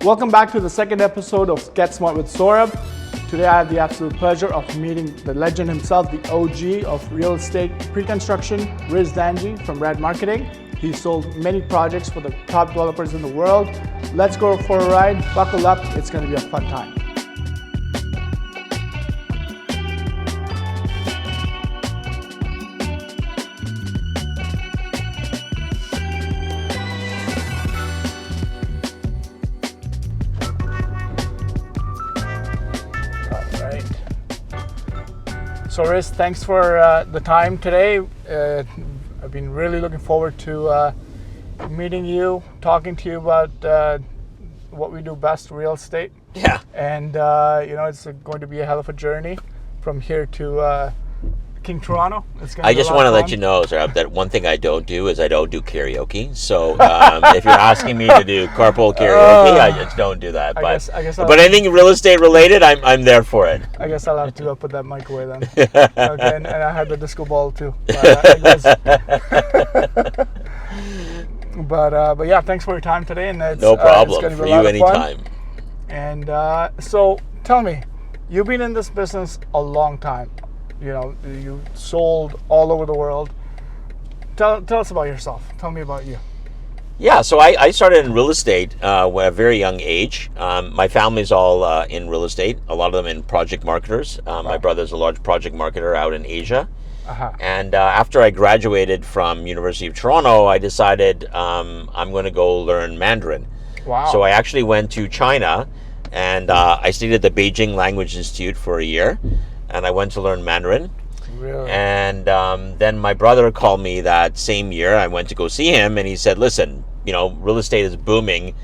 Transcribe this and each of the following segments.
Welcome back to the second episode of Get Smart with Saurabh. Today I have the absolute pleasure of meeting the legend himself, the OG of real estate pre-construction, Dhanji from RAD Marketing. He sold many projects for the top developers in the world. Let's go for a ride, buckle up, it's going to be a fun time. So Riz, thanks for the time today. I've been really looking forward to meeting you, talking to you about what we do best, real estate. Yeah. And it's going to be a hell of a journey from here to King Toronto. I just want to let you know, Saurabh, that one thing I don't do is I don't do karaoke. So if you're asking me to do carpool karaoke, I just don't do that. But anything real estate related, I'm there for it. I guess I'll have to put that mic away then. Okay, and I had the disco ball too. But yeah, thanks for your time today. And it's, no problem. It's gonna be for a lot you of anytime. Fun. And so tell me, you've been in this business a long time. You know, you sold all over the world. Tell us about yourself. Tell me about you. Yeah, so I started in real estate at a very young age. My family's all in real estate, a lot of them in project marketers. My brother's a large project marketer out in Asia. And after I graduated from University of Toronto, I decided I'm going to go learn Mandarin. Wow. So I actually went to China, and I stayed at the Beijing Language Institute for a year. And I went to learn Mandarin. Really? And then my brother called me that same year. I went to go see him, and he said, listen, real estate is booming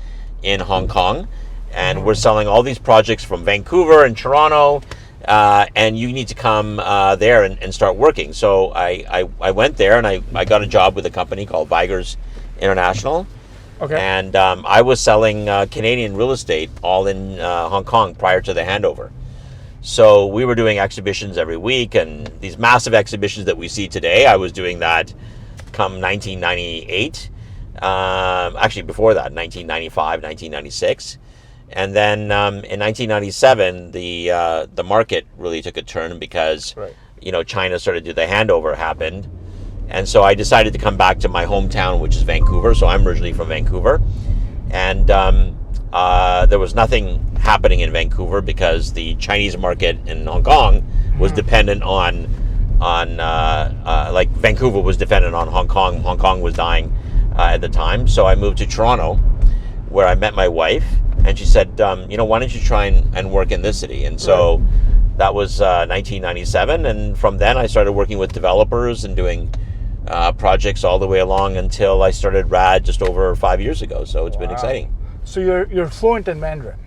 in Hong Kong, and we're selling all these projects from Vancouver and Toronto, and you need to come there and start working. So I went there, and I got a job with a company called Vigors International. Okay. And I was selling Canadian real estate all in Hong Kong prior to the handover. So we were doing exhibitions every week, and these massive exhibitions that we see today, I was doing that come 1998. Actually, before that, 1995, 1996. And then in 1997, the market really took a turn because, China started to do the handover happened. And so I decided to come back to my hometown, which is Vancouver. So I'm originally from Vancouver. And there was nothing happening in Vancouver because the Chinese market in Hong Kong was dependent on like Vancouver was dependent on Hong Kong. Hong Kong was dying at the time. So I moved to Toronto, where I met my wife, and she said, why don't you try and work in this city? And so that was 1997. And from then I started working with developers and doing projects all the way along until I started RAD just over 5 years ago. So it's been exciting. So you're fluent in Mandarin.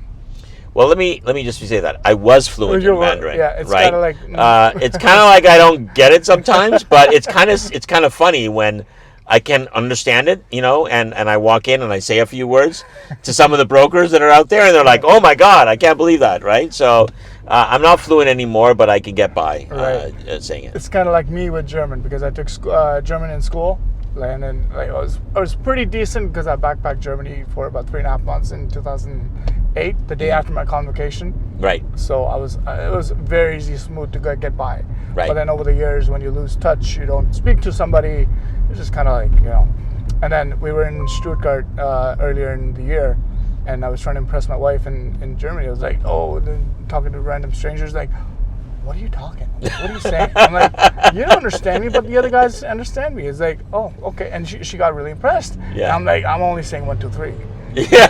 Well, let me just say that I was fluent in Mandarin. Yeah, it's right. Kind of like it's kind of like I don't get it sometimes, but it's kind of funny when I can understand it, and I walk in and I say a few words to some of the brokers that are out there, and they're like, "Oh my God, I can't believe that!" Right? So I'm not fluent anymore, but I can get by saying it. It's kind of like me with German because I took German in school. And then I was pretty decent because I backpacked Germany for about 3.5 months in 2008, the day after my convocation. Right. So it was very easy, smooth to get by. Right. But then over the years, when you lose touch, you don't speak to somebody. It's just kind of like And then we were in Stuttgart earlier in the year, and I was trying to impress my wife in Germany. I was like, talking to random strangers, like, what are you talking? What are you saying? I'm like, you don't understand me, but the other guys understand me. It's like, oh, okay. And she got really impressed. Yeah. And I'm like, I'm only saying 1, 2, 3. Yeah.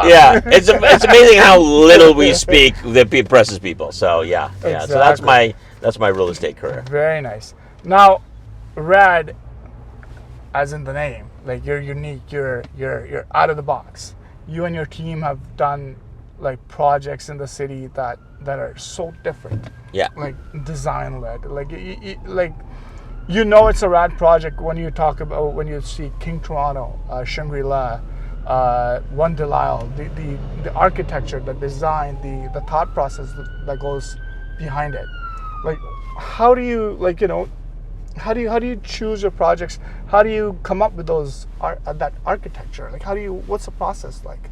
Yeah. It's amazing how little we speak that impresses people. So yeah. Exactly. So that's my real estate career. Very nice. Now, RAD, as in the name, like you're unique. You're out of the box. You and your team have done like projects in the city that are so different. Yeah. Like design led. Like it's a RAD project when you see King Toronto, Shangri-La, One Delisle, the architecture, the design, the thought process that goes behind it. Like, how do you how do you choose your projects? How do you come up with those that architecture? Like what's the process like?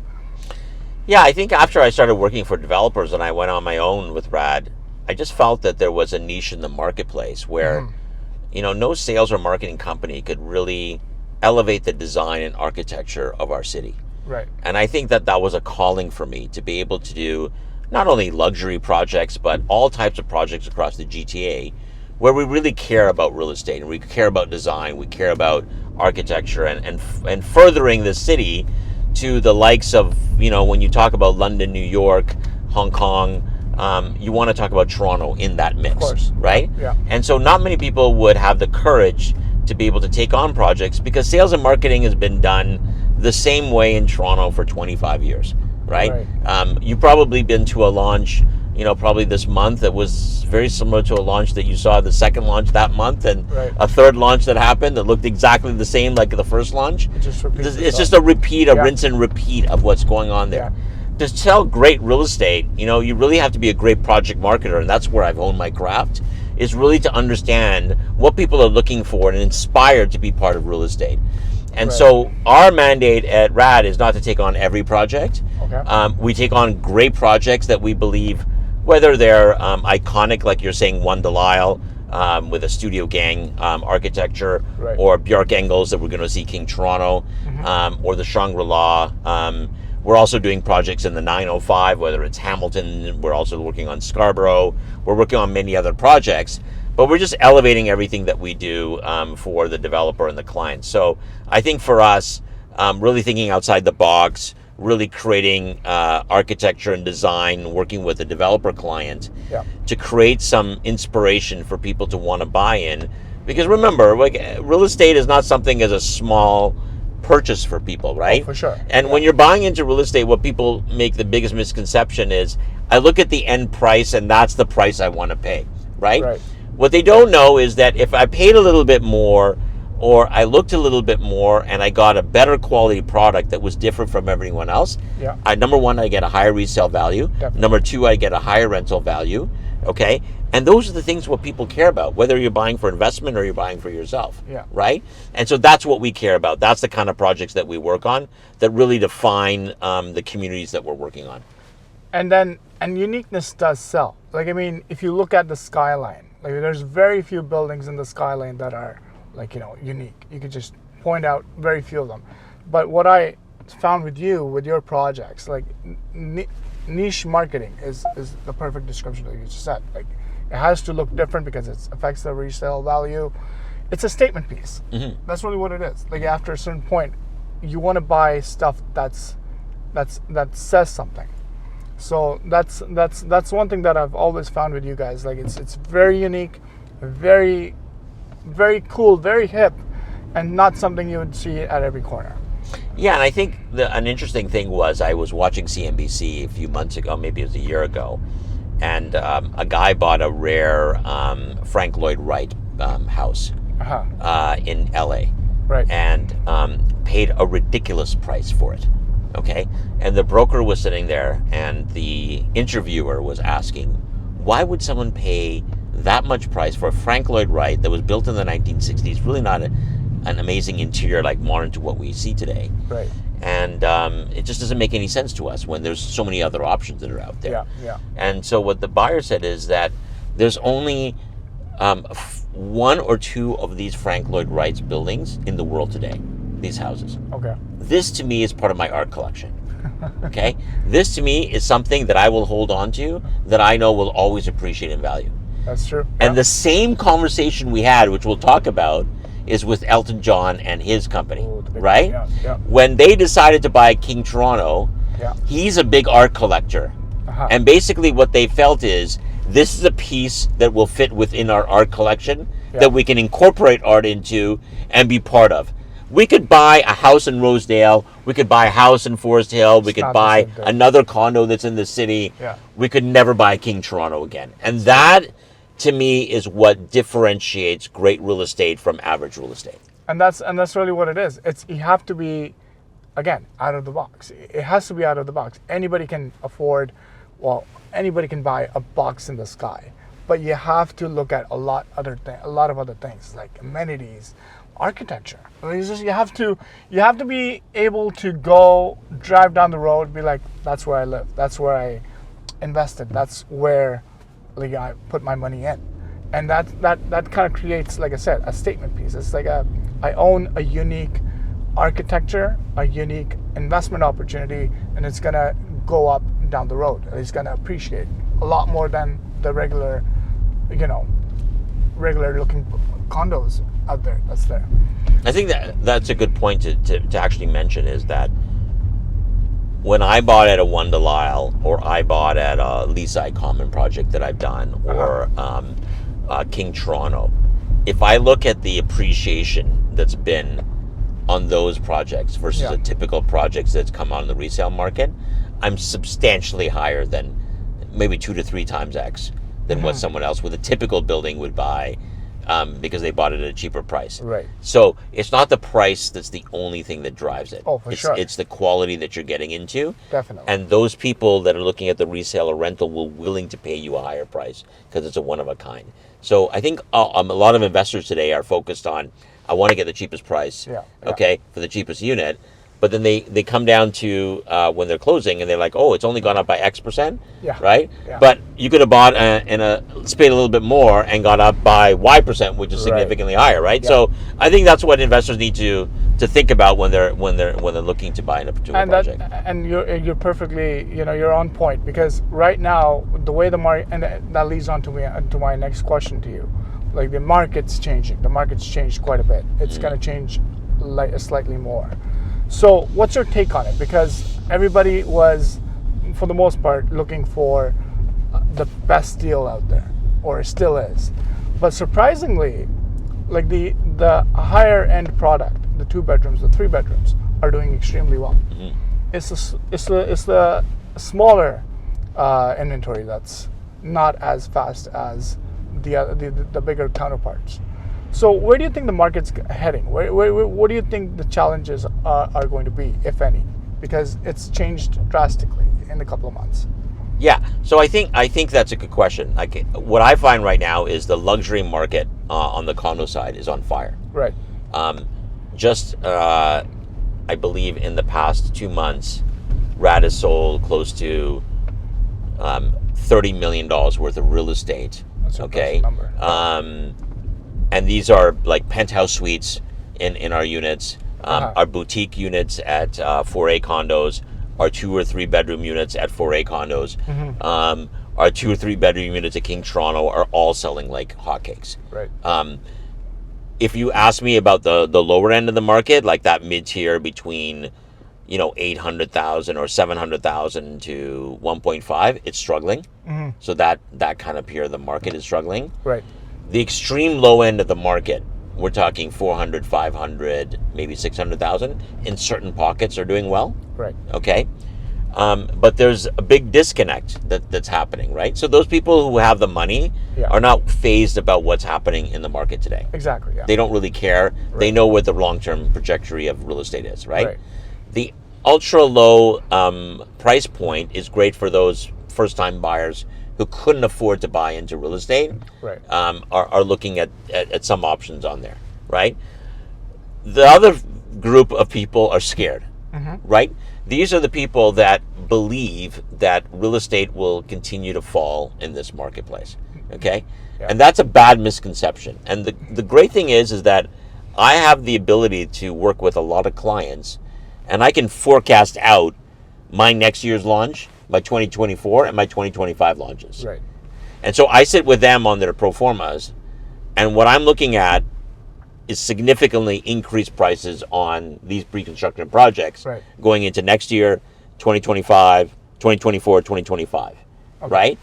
Yeah, I think after I started working for developers and I went on my own with RAD, I just felt that there was a niche in the marketplace where, no sales or marketing company could really elevate the design and architecture of our city. Right. And I think that was a calling for me to be able to do not only luxury projects, but all types of projects across the GTA where we really care about real estate and we care about design, we care about architecture and furthering the city to the likes of, when you talk about London, New York, Hong Kong, you want to talk about Toronto in that mix, of course. right? Yeah. And so not many people would have the courage to be able to take on projects because sales and marketing has been done the same way in Toronto for 25 years, right? You've probably been to a launch, probably this month that was very similar to a launch that you saw the second launch that month and a third launch that happened that looked exactly the same like the first launch. It's just a repeat, a rinse and repeat of what's going on there. To sell great real estate, you really have to be a great project marketer, and that's where I've honed my craft, is really to understand what people are looking for and inspired to be part of real estate. And so our mandate at RAD is not to take on every project. We take on great projects that we believe, whether they're iconic, like you're saying, One Delisle, with a Studio Gang architecture, or Bjork Engels that we're going to see King Toronto, or the Shangri-La. We're also doing projects in the 905, whether it's Hamilton. We're also working on Scarborough. We're working on many other projects, but we're just elevating everything that we do for the developer and the client. So I think for us, really thinking outside the box, really creating architecture and design, working with a developer client to create some inspiration for people to want to buy in. Because remember, like, real estate is not something as a small purchase for people, right? Oh, for sure. And when you're buying into real estate, what people make the biggest misconception is, I look at the end price and that's the price I want to pay, right? What they don't know is that if I paid a little bit more, or I looked a little bit more and I got a better quality product that was different from everyone else, number one, I get a higher resale value. Number two, I get a higher rental value. Okay. And those are the things what people care about, whether you're buying for investment or you're buying for yourself. Right. And so that's what we care about. That's the kind of projects that we work on that really define the communities that we're working on. And uniqueness does sell. Like, I mean, if you look at the skyline, like, there's very few buildings in the skyline that are, like, unique. You could just point out very few of them. But what I found with your projects, like, niche marketing is the perfect description that you just said. Like, it has to look different because it affects the resale value. It's a statement piece. That's really what it is. Like, after a certain point, you want to buy stuff that says something. So that's one thing that I've always found with you guys. Like, it's very unique, very, very cool, very hip, and not something you would see at every corner. Yeah, and I think an interesting thing was I was watching CNBC a few months ago, maybe it was a year ago, and a guy bought a rare Frank Lloyd Wright house in LA, and paid a ridiculous price for it. Okay, and the broker was sitting there, and the interviewer was asking, why would someone pay that much price for a Frank Lloyd Wright that was built in the 1960s? Really not an amazing interior like modern to what we see today. And it just doesn't make any sense to us when there's so many other options that are out there. And so what the buyer said is that there's only one or two of these Frank Lloyd Wright's buildings in the world today, these houses. This to me is part of my art collection. Okay, this to me is something that I will hold on to, that I know will always appreciate and value. That's true. And the same conversation we had, which we'll talk about, is with Elton John and his company, right? When they decided to buy King Toronto, he's a big art collector. And basically what they felt is, this is a piece that will fit within our art collection, that we can incorporate art into and be part of. We could buy a house in Rosedale, we could buy a house in Forest Hill, we could buy another condo that's in the city. We could never buy King Toronto again. And that, to me, is what differentiates great real estate from average real estate. And that's really what it is. You have to be, again, out of the box. It has to be out of the box. Anybody can buy a box in the sky. but you have to look at a lot of other things like amenities, architecture. I mean, it's just, you have to be able to go drive down the road and be like, that's where I live, that's where I invested, that's where like I put my money in. And that kind of creates, like I said, a statement piece. It's like I own a unique architecture, a unique investment opportunity, and it's gonna go up down the road. It's gonna appreciate a lot more than the regular looking condos out there that's there. I think that's a good point to actually mention, is that when I bought at a One Delisle, or I bought at a Leaside Common project that I've done, or King Toronto, if I look at the appreciation that's been on those projects versus a typical projects that's come on the resale market, I'm substantially higher than maybe 2 to 3 times X than what someone else with a typical building would buy, because they bought it at a cheaper price. Right. So it's not the price that's the only thing that drives it. Oh, for sure. It's the quality that you're getting into. Definitely. And those people that are looking at the resale or rental will willing to pay you a higher price because it's a one of a kind. So I think a lot of investors today are focused on, I want to get the cheapest price, okay, for the cheapest unit. But then they come down to when they're closing and they're like, oh, it's only gone up by X%, right? Yeah. But you could have bought paid a little bit more and got up by Y%, which is significantly higher, right? Yeah. So I think that's what investors need to think about when they're looking to buy in a particular project. And you're perfectly, you're on point, because right now the way the market, and that leads on to my next question to you, like the market's changing. The market's changed quite a bit. It's going to change slightly more. So what's your take on it? Because everybody was, for the most part, looking for the best deal out there, or still is. But surprisingly, like the higher end product, the 2 bedrooms, the 3 bedrooms, are doing extremely well. Mm-hmm. It's the smaller inventory that's not as fast as the bigger counterparts. So where do you think the market's heading? What do you think the challenges are going to be, if any? Because it's changed drastically in a couple of months. Yeah, so I think that's a good question. Like, what I find right now is the luxury market on the condo side is on fire. Right. I believe in the past 2 months, RAD has sold close to $30 million worth of real estate. That's an impressive number. And these are like penthouse suites in our units, our boutique units at 4A condos, our 2 or 3 bedroom units at 4A condos, our 2 or 3 bedroom units at King Toronto are all selling like hotcakes. Right. If you ask me about the lower end of the market, like that mid-tier between, $800,000 or $700,000 to 1.5, it's struggling. Mm-hmm. So that kind of tier of the market is struggling. Right. The extreme low end of the market, we're talking 400, 500, maybe 600,000 in certain pockets are doing well. Right. Okay. But there's a big disconnect that's happening, right? So those people who have the money are not fazed about what's happening in the market today. Exactly. Yeah. They don't really care. Right. They know what the long-term trajectory of real estate is, right? The ultra low price point is great for those first-time buyers who couldn't afford to buy into real estate, right. Are looking at some options on there, right? The other group of people are scared, right? These are the people that believe that real estate will continue to fall in this marketplace, okay? Yeah. And that's a bad misconception. And the great thing is that I have the ability to work with a lot of clients, and I can forecast out my next year's launch, my 2024 and my 2025 launches. Right. And so I sit with them on their pro formas, and what I'm looking at is significantly increased prices on these pre-construction projects going into next year, 2025, 2024, 2025, right?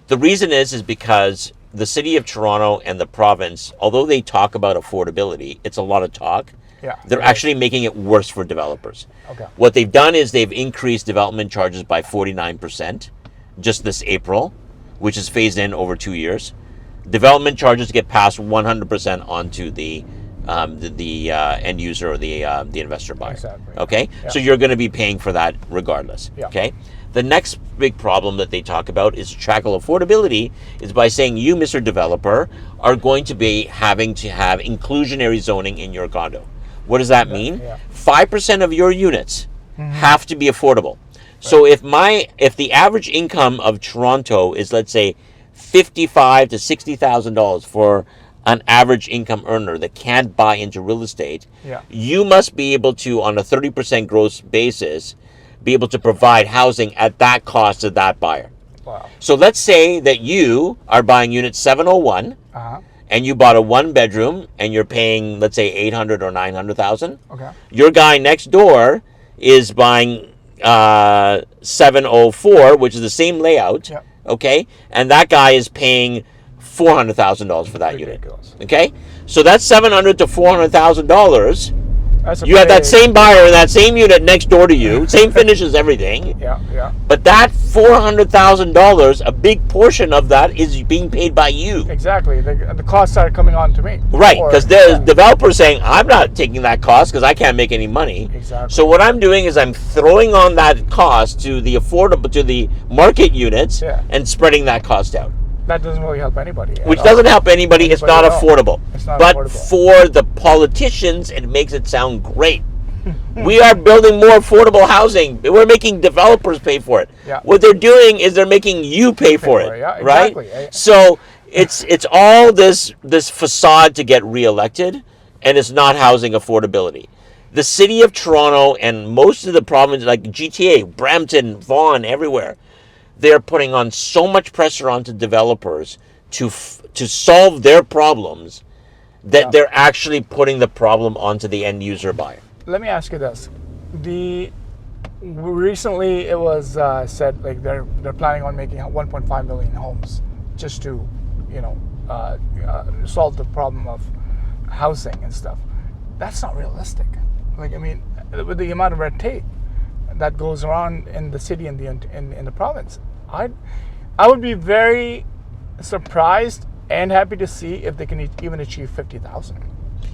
The reason is because the city of Toronto and the province, although they talk about affordability, it's a lot of talk. Yeah, they're actually making it worse for developers. Okay. What they've done is they've increased development charges by 49% just this April, which is phased in over 2 years. Development charges get passed 100% onto the the end user or the investor buyer. Exactly. Okay, Yeah. so you're going to be paying for that regardless. Yeah. Okay. The next big problem that they talk about is tackle affordability is by saying you, Mr. Developer, are going to be having to have inclusionary zoning in your condo. What does that mean? 5% of your units have to be affordable. So if the average income of Toronto is, let's say, $55,000 to $60,000 for an average income earner that can't buy into real estate, you must be able to, on a 30% gross basis, be able to provide housing at that cost to that buyer. Wow. So let's say that you are buying unit 701, and you bought a 1-bedroom, and you're paying, let's say, 800 or 900,000. Okay. Your guy next door is buying 704, which is the same layout. Yeah. Okay, and that guy is paying $400,000 for that Ridiculous. unit. Okay, so that's $700,000 to $400,000. You have that big- same buyer in that same unit next door to you, same finishes, everything. Yeah. But that $400,000, a big portion of that is being paid by you. Exactly. The costs are coming on to me. Right, Or- because the developer saying, I'm not taking that cost because I can't make any money. Exactly. So what I'm doing is I'm throwing on that cost to the market units and spreading that cost out. That doesn't really help anybody. at Which all. doesn't help anybody. It's not at all. affordable. It's not but affordable. for the politicians, it makes it sound great. We are building more affordable housing. We're making developers pay for it. Yeah. What they're doing is they're making you pay for it. Yeah, right? exactly. So it's all this facade to get reelected, and it's not housing affordability. The city of Toronto and most of the provinces, like GTA, Brampton, Vaughan, everywhere, they're putting on so much pressure onto developers to solve their problems that they're actually putting the problem onto the end user buyer. Let me ask you this: recently it was said like they're planning on making 1.5 million homes just to, solve the problem of housing and stuff. That's not realistic. Like, I mean, with the amount of red tape that goes around in the city and in the province, I would be very surprised and happy to see if they can even achieve 50,000,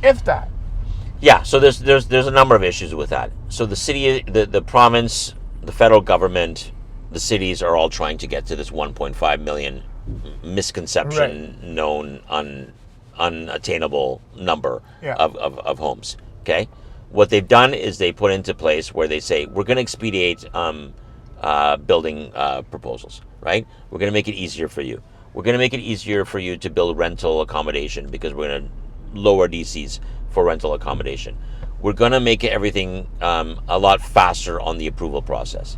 if that. Yeah, so there's a number of issues with that. So the city, the province, the federal government, the cities are all trying to get to this 1.5 million misconception known unattainable number of homes. Okay, what they've done is they put into place where they say we're going to expedite building proposals. Right, we're going to make it easier for you. We're going to make it easier for you to build rental accommodation because we're going to lower DCs for rental accommodation. We're going to make everything a lot faster on the approval process.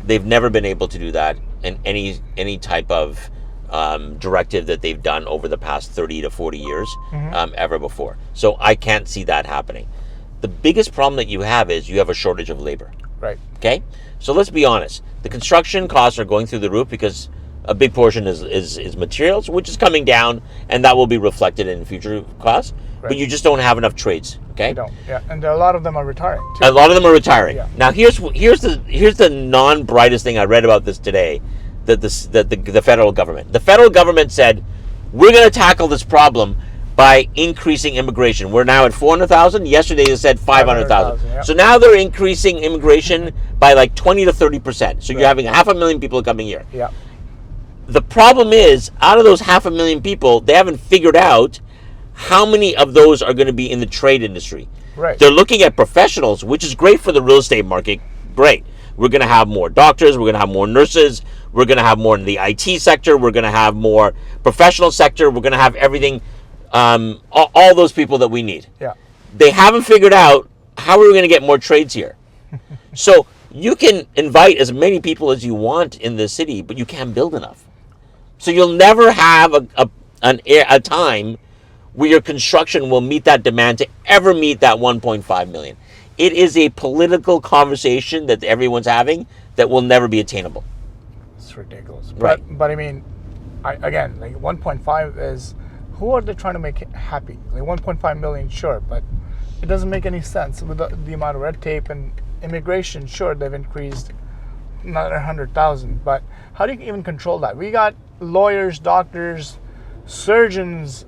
They've never been able to do that in any type of directive that they've done over the past 30 to 40 years ever before. So I can't see that happening. The biggest problem that you have is you have a shortage of labor. Right. Okay? So let's be honest. The construction costs are going through the roof because a big portion is materials, which is coming down, and that will be reflected in future costs. Right. But you just don't have enough trades. Okay. You don't. Yeah, and a lot of them are retiring too. A lot of them are retiring. Yeah. Now here's the non-brightest thing I read about this today. That the federal government said we're going to tackle this problem by increasing immigration. We're now at 400,000. Yesterday they said 500,000. Yeah. So now they're increasing immigration by like 20 to 30%. So you're having 500,000 people coming here. Yeah. The problem is, out of those 500,000 people, they haven't figured out how many of those are going to be in the trade industry. Right. They're looking at professionals, which is great for the real estate market. Great. We're going to have more doctors. We're going to have more nurses. We're going to have more in the IT sector. We're going to have more professional sector. We're going to have everything, all those people that we need. Yeah. They haven't figured out how are we going to get more trades here. So you can invite as many people as you want in the city, but you can't build enough. So you'll never have a time where your construction will meet that demand to ever meet that 1.5 million. It is a political conversation that everyone's having that will never be attainable. It's ridiculous. Right. But I mean, again, like 1.5 is, who are they trying to make happy? Like 1.5 million, sure, but it doesn't make any sense with the amount of red tape and immigration. Sure, they've increased another 100,000, but how do you even control that? We got lawyers, doctors, surgeons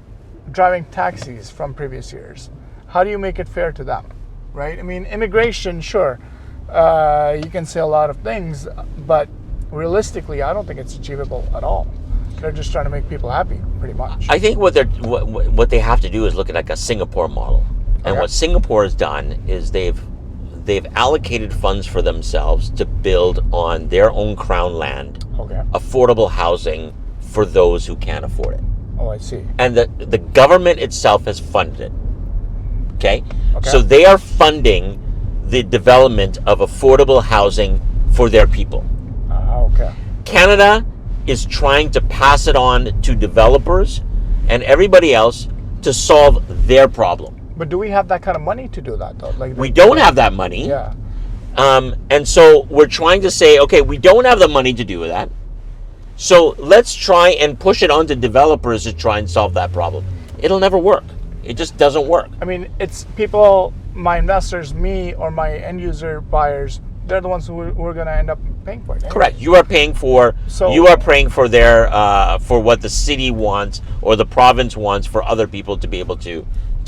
driving taxis from previous years. how do you make it fair to them, right? I mean, immigration, sure, you can say a lot of things, but realistically, I don't think it's achievable at all. They're just trying to make people happy, pretty much. I think what they have to do is look at like a Singapore model. And what Singapore has done is they've allocated funds for themselves to build on their own crown land affordable housing for those who can't afford it. Oh, I see. And the government itself has funded it. Okay? So they are funding the development of affordable housing for their people. Okay. Canada is trying to pass it on to developers and everybody else to solve their problem. But do we have that kind of money to do that, though? Like we don't have that money. Yeah. And so we're trying to say, okay, we don't have the money to do that. So let's try and push it onto developers to try and solve that problem. It'll never work. It just doesn't work. I mean, it's people, my investors, me, or my end user buyers, they're the ones who are going to end up paying for it. Anyway. Correct. You are paying for their for what the city wants or the province wants for other people to be able to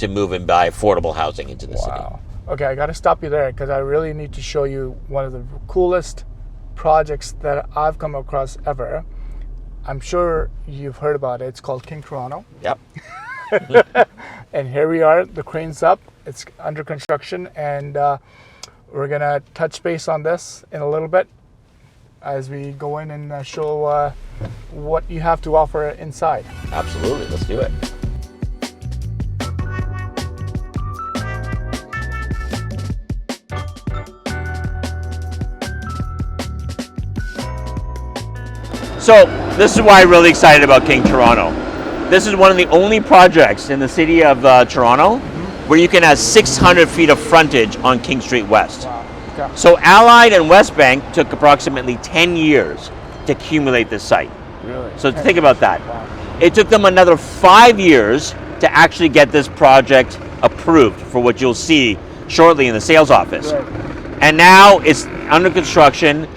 move and buy affordable housing into the city. Okay, I got to stop you there because I really need to show you one of the coolest projects that I've come across ever. I'm sure you've heard about it. It's called King Toronto. Yep. And here we are. The crane's up. It's under construction, and we're gonna touch base on this in a little bit as we go in and show what you have to offer inside. Absolutely. Let's do it. So this is why I'm really excited about King Toronto. This is one of the only projects in the city of Toronto where you can have 600 feet of frontage on King Street West. Wow. Okay. So Allied and West Bank took approximately 10 years to accumulate this site. Really? So think about that. Wow. It took them another 5 years to actually get this project approved for what you'll see shortly in the sales office. Right. And now it's under construction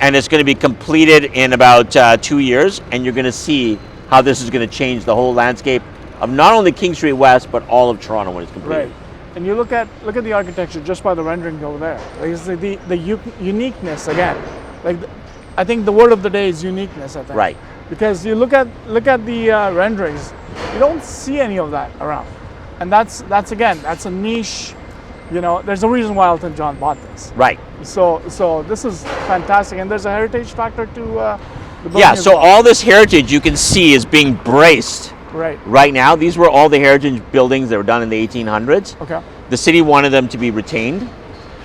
and it's going to be completed in about 2 years, and you're going to see how this is going to change the whole landscape of not only King Street West, but all of Toronto when it's completed. Right. And you look at the architecture just by the rendering over there. Like it's the uniqueness again. Like I think the word of the day is uniqueness. I think. Right. Because you look at the renderings, you don't see any of that around, and that's a niche. You know, there's a reason why Elton John bought this. Right. So this is fantastic, and there's a heritage factor to the building. Yeah. as So well. all this heritage you can see is being braced. Right. Right now, these were all the heritage buildings that were done in the 1800s. Okay. The city wanted them to be retained.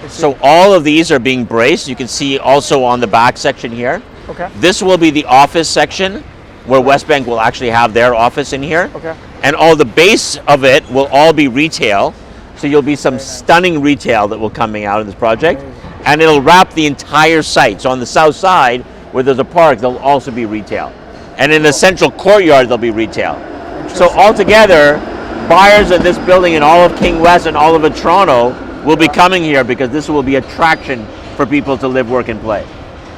So all of these are being braced. You can see also on the back section here. Okay. This will be the office section where West Bank will actually have their office in here. Okay. And all the base of it will all be retail. So you'll be some stunning retail that will coming out of this project. Amazing. And it'll wrap the entire site. So on the south side, where there's a park, there'll also be retail. And in the central courtyard, there'll be retail. So altogether, buyers of this building in all of King West and all of Toronto will be coming here because this will be attraction for people to live, work, and play.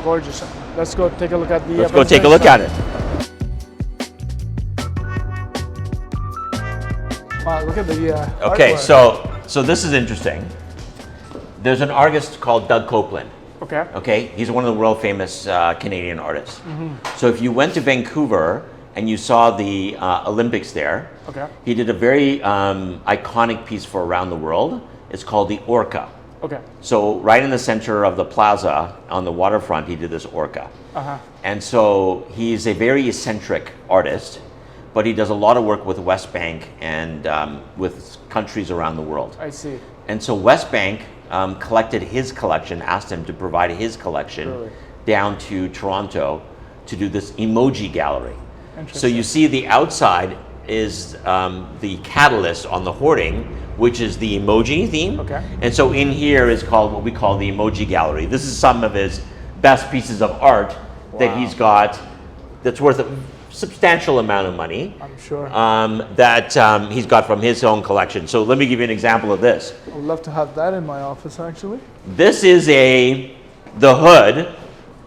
Gorgeous. Let's go take a look at the. Let's go take a look at it. Wow, look at the. Okay, artwork. so this is interesting. There's an artist called Doug Copeland. Okay. Okay, he's one of the world famous Canadian artists. So if you went to Vancouver and you saw the Olympics there, Okay. he did a very iconic piece for around the world. It's called the Orca. Okay. So right in the center of the plaza on the waterfront, he did this Orca. Uh-huh. And so he's a very eccentric artist, but he does a lot of work with West Bank and with countries around the world. I see. And so West Bank collected his collection, asked him to provide his collection Really? down to Toronto to do this emoji gallery. So Interesting. you see the outside is the catalyst on the hoarding, which is the emoji theme. Okay. And so in here is called what we call the emoji gallery. This is some of his best pieces of art that Wow. he's got that's worth a substantial amount of money. I'm sure. That he's got from his own collection. So let me give you an example of this. I would love to have that in my office, actually. This is the hood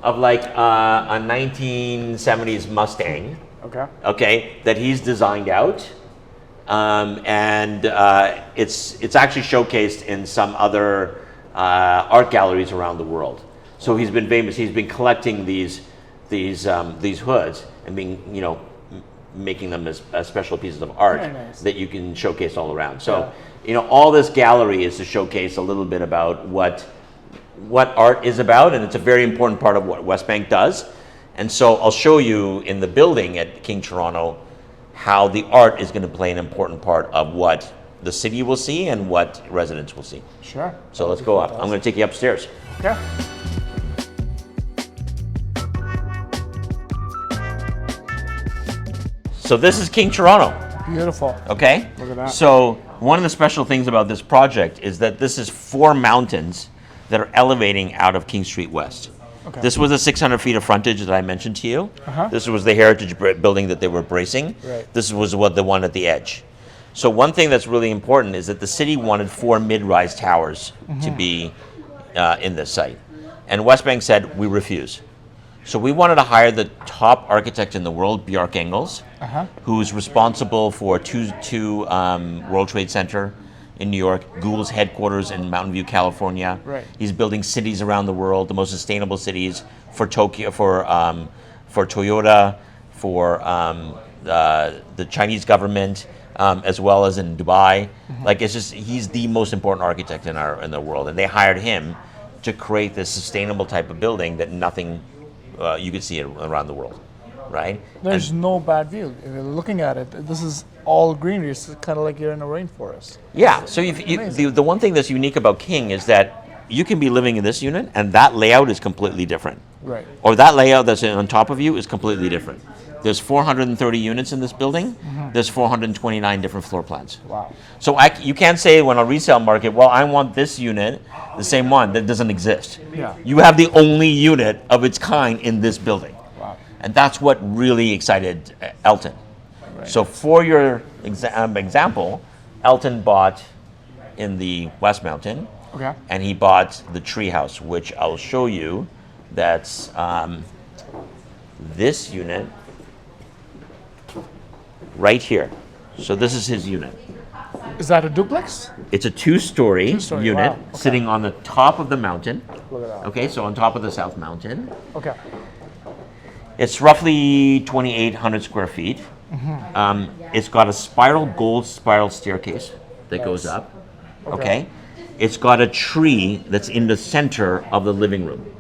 of like a 1970s Mustang. Okay. Okay, that he's designed out. and it's actually showcased in some other art galleries around the world. So he's been famous. He's been collecting these hoods and making them as special pieces of art that you can showcase all around. So all this gallery is to showcase a little bit about what art is about, and it's a very important part of what Westbank does. And so I'll show you in the building at King Toronto how the art is going to play an important part of what the city will see and what residents will see. Sure. So let's go up. I'm going to take you upstairs. Okay. So this is King Toronto. Beautiful. Okay? Look at that. So one of the special things about this project is that this is 4 mountains that are elevating out of King Street West. Okay. This was the 600 feet of frontage that I mentioned to you. This was the heritage building that they were bracing. Right. This was the one at the edge. So one thing that's really important is that the city wanted 4 mid-rise towers to be in this site. And Westbank said, we refuse. So we wanted to hire the top architect in the world, Bjarke Engels, who's responsible for two World Trade Center in New York, Google's headquarters in Mountain View, California. Right. He's building cities around the world, the most sustainable cities for Tokyo, for Toyota, for the Chinese government, as well as in Dubai. Like he's the most important architect in the world, and they hired him to create this sustainable type of building that nothing you could see it around the world, right? There's no bad view. If you're looking at it, this is all greenery. It's kind of like you're in a rainforest. Yeah, so the one thing that's unique about King is that you can be living in this unit and that layout is completely different. Right. Or that layout that's on top of you is completely different. There's 430 units in this building. There's 429 different floor plans. Wow. So you can't say when a resale market, well, I want this unit, the same one, that doesn't exist. Yeah. You have the only unit of its kind in this building. Wow. And that's what really excited Elton. Right. So for your example, Elton bought in the West Mountain, Okay. and he bought the treehouse, which I'll show you. That's this unit right here. So this is his unit. Is that a duplex? It's a two-story unit wow, okay. sitting on the top of the mountain. Look at that. Okay, so on top of the South Mountain. Okay. It's roughly 2,800 square feet. It's got a gold spiral staircase that goes up. Okay. It's got a tree that's in the center of the living room.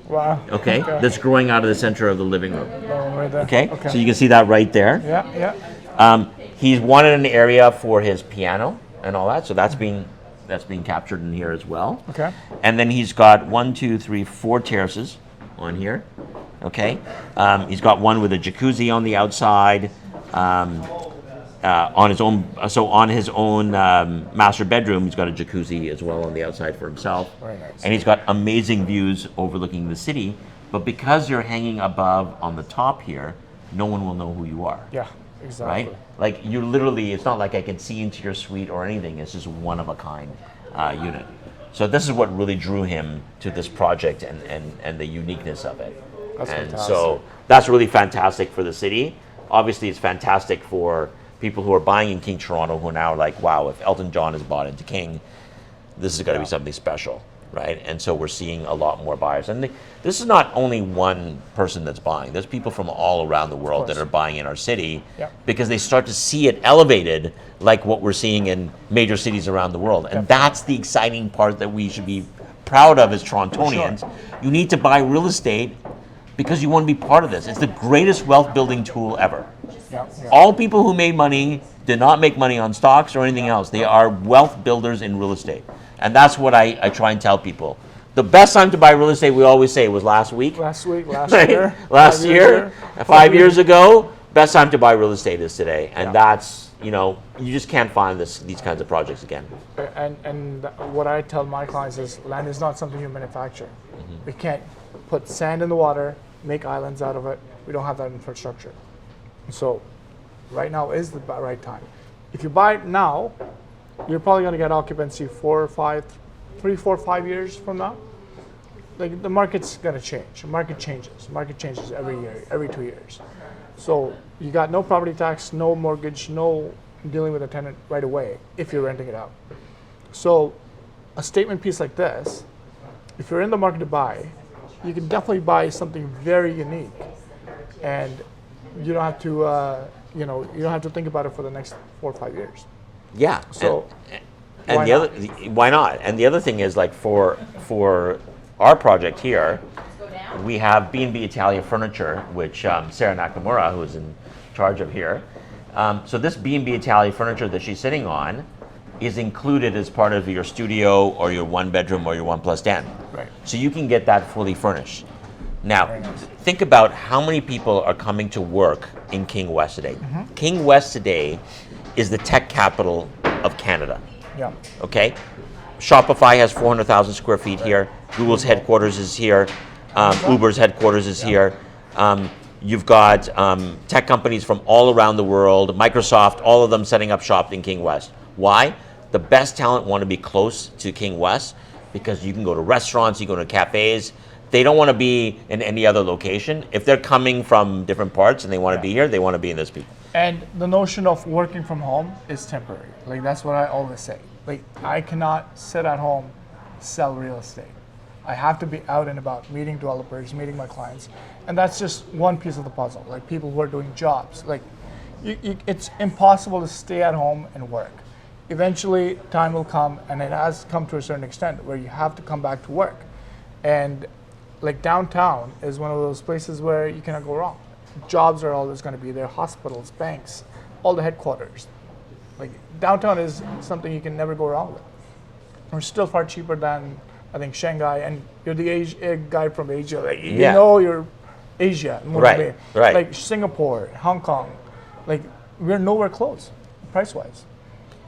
Wow. Okay. That's growing out of the center of the living room. Right there. Okay. So you can see that right there. Yeah, yeah. He's wanted an area for his piano and all that, so that's being captured in here as well. Okay. And then he's got 4 terraces on here. Okay. He's got one with a jacuzzi on the outside. On his own master bedroom, he's got a jacuzzi as well on the outside for himself. Very nice. And he's got amazing views overlooking the city. But because you're hanging above on the top here, no one will know who you are. Yeah, exactly. Right? Like you literally, it's not like I can see into your suite or anything. It's just one of a kind unit. So this is what really drew him to this project and the uniqueness of it. That's and fantastic. so that's really fantastic for the city. Obviously, it's fantastic for people who are buying in King Toronto who are now like, wow, if Elton John is bought into King, this is going to be something special, right? And so we're seeing a lot more buyers. And this is not only one person that's buying. There's people from all around the world that are buying in our city because they start to see it elevated like what we're seeing in major cities around the world. And that's the exciting part that we should be proud of as Torontonians. You need to buy real estate because you want to be part of this. It's the greatest wealth building tool ever. All people who made money did not make money on stocks or anything else. They are wealth builders in real estate. And that's what I try and tell people. The best time to buy real estate, we always say, was last week. Last Right? year. Last year, 5 years ago. Best time to buy real estate is today. And that's, you just can't find these kinds of projects again. And what I tell my clients is land is not something you manufacture. We can't put sand in the water, make islands out of it. We don't have that infrastructure. So right now is the right time. If you buy it now, you're probably going to get occupancy 3, 4, 5 years from now. Like the market's going to change. The market changes. The market changes every year, every 2 years. So you got no property tax, no mortgage, no dealing with a tenant right away if you're renting it out. So a statement piece like this, if you're in the market to buy, you can definitely buy something very unique, and you don't have to, you don't have to think about it for the next 4 or 5 years. Yeah. So, and the other, why not? And the other thing is, like, for our project here, we have B&B Italia Furniture, which Sarah Nakamura, who is in charge of here. So this B&B Italia Furniture that she's sitting on is included as part of your studio or your 1-bedroom or your 1+10. Right. So you can get that fully furnished. Now, think about how many people are coming to work in King West today. King West today is the tech capital of Canada. Yeah. Okay? Shopify has 400,000 square feet here. Google's headquarters is here. Uber's headquarters is here. You've got tech companies from all around the world, Microsoft, all of them setting up shop in King West. Why? The best talent want to be close to King West because you can go to restaurants, you go to cafes. They don't want to be in any other location. If they're coming from different parts and they want to be here, they want to be in this people. And the notion of working from home is temporary. Like, that's what I always say. Like, I cannot sit at home, sell real estate. I have to be out and about, meeting developers, meeting my clients. And that's just one piece of the puzzle. Like, people who are doing jobs. Like, it's impossible to stay at home and work. Eventually, time will come, and it has come to a certain extent, where you have to come back to work. And like, downtown is one of those places where you cannot go wrong. Jobs are always going to be there, hospitals, banks, all the headquarters. Like, downtown is something you can never go wrong with. We're still far cheaper than, I think, Shanghai, and you're the guy from Asia. Like, you know you're Asia. Right. Like Singapore, Hong Kong, like, we're nowhere close, price-wise.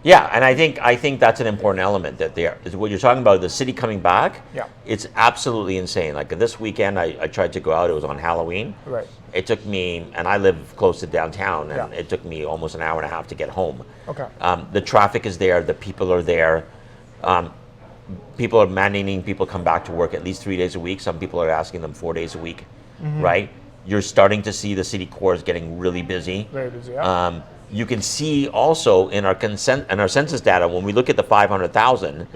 Yeah, and I think that's an important element, that there is what you're talking about, the city coming back. Yeah. It's absolutely insane. Like, this weekend, I tried to go out. It was on Halloween. Right. It took me, and I live close to downtown, and it took me almost an hour and a half to get home. Okay. The traffic is there. The people are there. People are mandating people come back to work at least 3 days a week. Some people are asking them 4 days a week, right? You're starting to see the city cores getting really busy. Very busy, yeah. You can see also in our census data, when we look at the 500,000,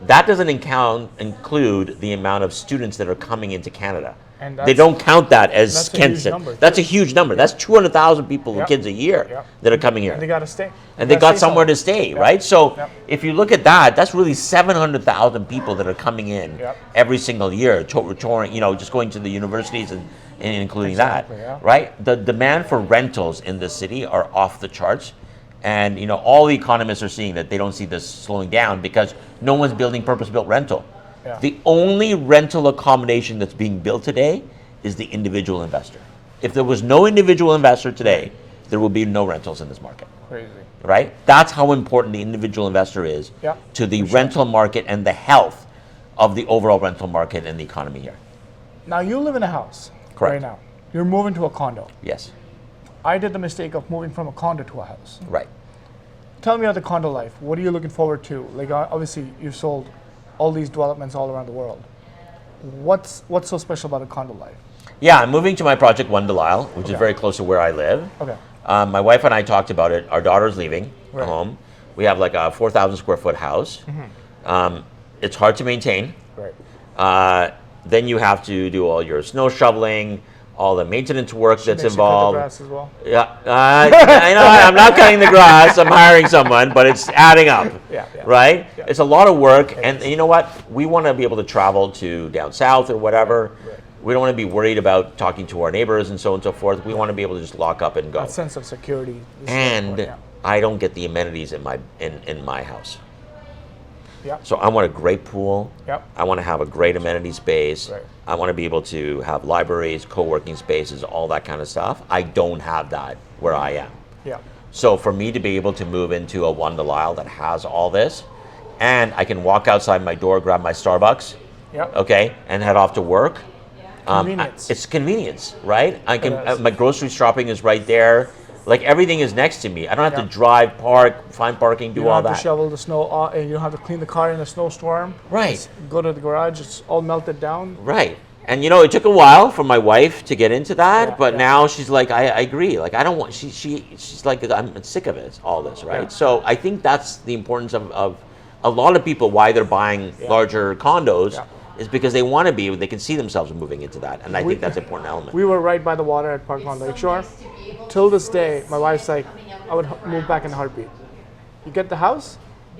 that doesn't include the amount of students that are coming into Canada. And they don't count that as Kensington. That's a huge number. That's 200,000 people and kids a year that are coming here. And they got to stay. And they got somewhere to stay, right? So if you look at that, that's really 700,000 people that are coming in every single year, touring, just going to the universities and including that, right? The demand for rentals in the city are off the charts. And all the economists are seeing that they don't see this slowing down because no one's building purpose-built rental. Yeah. The only rental accommodation that's being built today is the individual investor. If there was no individual investor today, there will be no rentals in this market. Crazy. Right? That's how important the individual investor is to the rental market and the health of the overall rental market and the economy here. Now, you live in a house. Correct. Right now. You're moving to a condo. Yes. I did the mistake of moving from a condo to a house. Right. Tell me about the condo life. What are you looking forward to? Like, obviously, you've sold all these developments all around the world. What's so special about a condo life? Yeah, I'm moving to my project One Delisle, which is very close to where I live. Okay. My wife and I talked about it. Our daughter's leaving home. We have like a 4,000 square foot house. It's hard to maintain. Right. Then you have to do all your snow shoveling, all the maintenance work that's involved. Cut the grass as well. Yeah, I'm not cutting the grass. I'm hiring someone, but it's adding up. Right? Yeah. It's a lot of work, and you know what? We want to be able to travel to down south or whatever. Right. We don't want to be worried about talking to our neighbors and so on and so forth. We want to be able to just lock up and go. That sense of security. And I don't get the amenities in my house. Yeah. So I want a great pool. Yep. I want to have a great amenity space. Right. I want to be able to have libraries, co-working spaces, all that kind of stuff. I don't have that where I am. Yeah. So for me to be able to move into a One Delisle that has all this, and I can walk outside my door, grab my Starbucks, okay, and head off to work. Convenience. It's convenience, right? I can. My grocery shopping is right there. Like, everything is next to me. I don't have to drive, park, find parking, do all that. You don't have to shovel the snow. You don't have to clean the car in a snowstorm. Right. Just go to the garage. It's all melted down. Right. And you know, it took a while for my wife to get into that, Yeah, but yeah. now she's like, I agree. Like, I don't want. She's like, I'm sick of it, all this, right? Yeah. So I think that's the importance of a lot of people why they're buying larger condos Yeah. is because they want to be. They can see themselves moving into that, and I think that's an important element. We were right by the water at Parkland Lakeshore. Till this day, my wife's like, I would move back in a heartbeat. You get the house,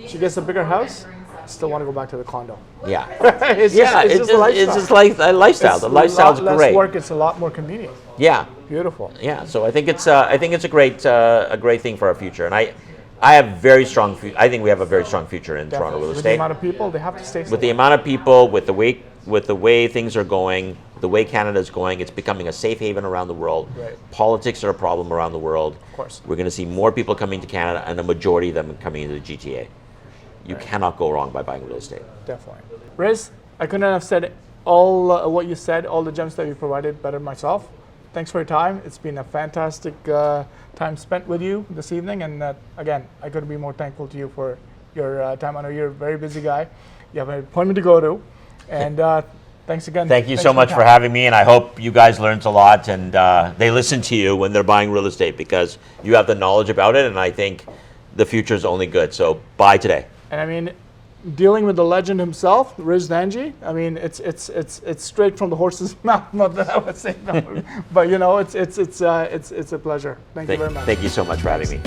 she gets a bigger house, still want to go back to the condo. Yeah, it's yeah. just a lifestyle. It's just like a lifestyle. The lifestyle's less great. work, it's a lot more convenient. Yeah. Beautiful. Yeah, so I think it's a great thing for our future, and I have very strong. I think we have a very strong future in Toronto real With the estate. amount of people, they have to stay. With the amount of people, with the way things are going, the way Canada is going, it's becoming a safe haven around the world. Right. Politics are a problem around the world. Of course. We're going to see more people coming to Canada, and a majority of them coming into the GTA. You cannot go wrong by buying real estate. Definitely. Riz, I couldn't have said all what you said, all the gems that you provided better myself. Thanks for your time. It's been a fantastic time spent with you this evening. And again, I couldn't be more thankful to you for your time. I know you're a very busy guy. You have an appointment to go to. And thanks again. Thank you Thanks so much your for time. having me, and I hope you guys learned a lot and they listen to you when they're buying real estate because you have the knowledge about it, and I think the future is only good. So buy today. And I mean, dealing with the legend himself, Riz Dhanji. I mean, it's straight from the horse's mouth. Not that I would say no, but you know, it's a pleasure. Thank you very much. Thank you so much for having me.